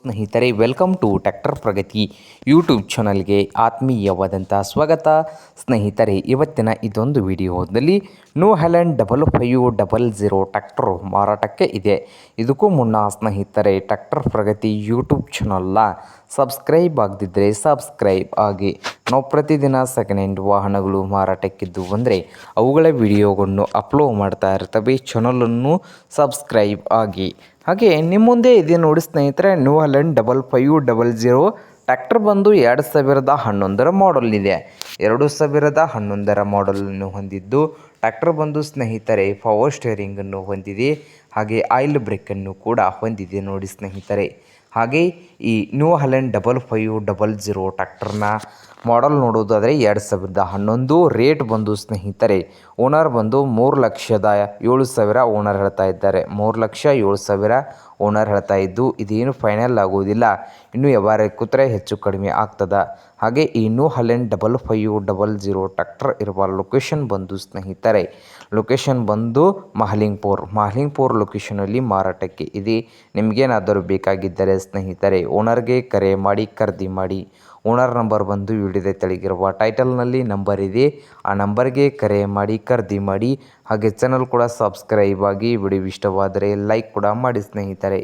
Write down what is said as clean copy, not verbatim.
ಸ್ನೇಹಿತರೆ, welcome to tractor Pragati YouTube ಚಾನಲ್ಗೆ ಆತ್ಮೀಯವಾದಂಥ ಸ್ವಾಗತ. ಸ್ನೇಹಿತರೆ, ಇವತ್ತಿನ ಇದೊಂದು ವಿಡಿಯೋದಲ್ಲಿ ನ್ಯೂ ಹಾಲೆಂಡ್ 5500 ಟ್ರ್ಯಾಕ್ಟರ್ ಮಾರಾಟಕ್ಕೆ ಇದೆ. ಇದಕ್ಕೂ ಮುನ್ನ ಸ್ನೇಹಿತರೆ, ಟ್ರ್ಯಾಕ್ಟರ್ ಪ್ರಗತಿ ಯೂಟ್ಯೂಬ್ ಚಾನಲ್ನ ಸಬ್ಸ್ಕ್ರೈಬ್ ಆಗದಿದ್ದರೆ ಸಬ್ಸ್ಕ್ರೈಬ್ ಆಗಿ. ನಾವು ಪ್ರತಿದಿನ ಸೆಕೆಂಡ್ ಹ್ಯಾಂಡ್ ವಾಹನಗಳು ಮಾರಾಟಕ್ಕಿದ್ದು ಬಂದರೆ ಅವುಗಳ ವಿಡಿಯೋಗಳನ್ನು ಅಪ್ಲೋಡ್ ಮಾಡ್ತಾ ಇರ್ತವೆ. ಚಾನಲನ್ನು ಸಬ್ಸ್ಕ್ರೈಬ್ ಆಗಿ. ಹಾಗೆ ನಿಮ್ಮ ಮುಂದೆ ಇದೆ ನೋಡಿ ಸ್ನೇಹಿತರೆ, ನ್ಯೂ ಹಾಲೆಂಡ್ 5500 ಟ್ರ್ಯಾಕ್ಟರ್ ಬಂದು 2011 ಮಾಡಲ್ ಇದೆ. 2011 ಮಾಡಲನ್ನು ಹೊಂದಿದ್ದು ಟ್ರ್ಯಾಕ್ಟರ್ ಬಂದು ಸ್ನೇಹಿತರೆ ಪವರ್ ಸ್ಟೇರಿಂಗನ್ನು ಹೊಂದಿದೆ. ಹಾಗೆ ಆಯಿಲ್ ಬ್ರೇಕನ್ನು ಕೂಡ ಹೊಂದಿದೆ ನೋಡಿ ಸ್ನೇಹಿತರೆ. ಹಾಗೆ ಈ ನ್ಯೂ ಹಾಲೆಂಡ್ 5500 ಟ್ರ್ಯಾಕ್ಟರ್ನ ಮಾಡಲ್ ನೋಡೋದಾದರೆ 2011. ರೇಟ್ ಬಂದು ಸ್ನೇಹಿತರೆ, ಓನರ್ ಬಂದು 3,07,000 ಓನರ್ ಹೇಳ್ತಾ ಇದ್ದಾರೆ. 3,07,000 ಓನರ್ ಹೇಳ್ತಾ ಇದ್ದು, ಇದೇನು ಫೈನಲ್ ಆಗೋದಿಲ್ಲ, ಇನ್ನೂ ವ್ಯವಹಾರ ಕೂತ್ರೆ ಹೆಚ್ಚು ಕಡಿಮೆ ಆಗ್ತದೆ. ಹಾಗೆ ಈ ನ್ಯೂ ಹಾಲೆಂಡ್ 5500 ಟ್ರ್ಯಾಕ್ಟರ್ ಇರುವ ಲೊಕೇಶನ್ ಬಂದು ಸ್ನೇಹಿತರೆ, ಲೊಕೇಶನ್ ಬಂದು ಮಹಲಿಂಗ್ಪುರ್ ಲೊಕೇಶನಲ್ಲಿ ಮಾರಾಟಕ್ಕೆ ಇದೆ. ನಿಮಗೇನಾದರೂ ಬೇಕಾಗಿದ್ದರೆ ಸ್ನೇಹಿತರೆ, ಓನರ್ಗೆ ಕರೆ ಮಾಡಿ ಖರೀದಿ ಮಾಡಿ. ಓನರ್ ನಂಬರ್ ಬಂದು ವಿಡಿಯೋದ ತೆಳಗಿರುವ ಟೈಟಲ್ನಲ್ಲಿ ನಂಬರ್ ಇದೆ, ಆ ನಂಬರ್ಗೆ ಕರೆ ಮಾಡಿ ಖರೀದಿ ಮಾಡಿ. ಹಾಗೆ ಚಾನಲ್ ಕೂಡ ಸಬ್ಸ್ಕ್ರೈಬ್ ಆಗಿ. ವಿಡಿಯೋ ಇಷ್ಟವಾದರೆ ಲೈಕ್ ಕೂಡ ಮಾಡಿ ಸ್ನೇಹಿತರೆ.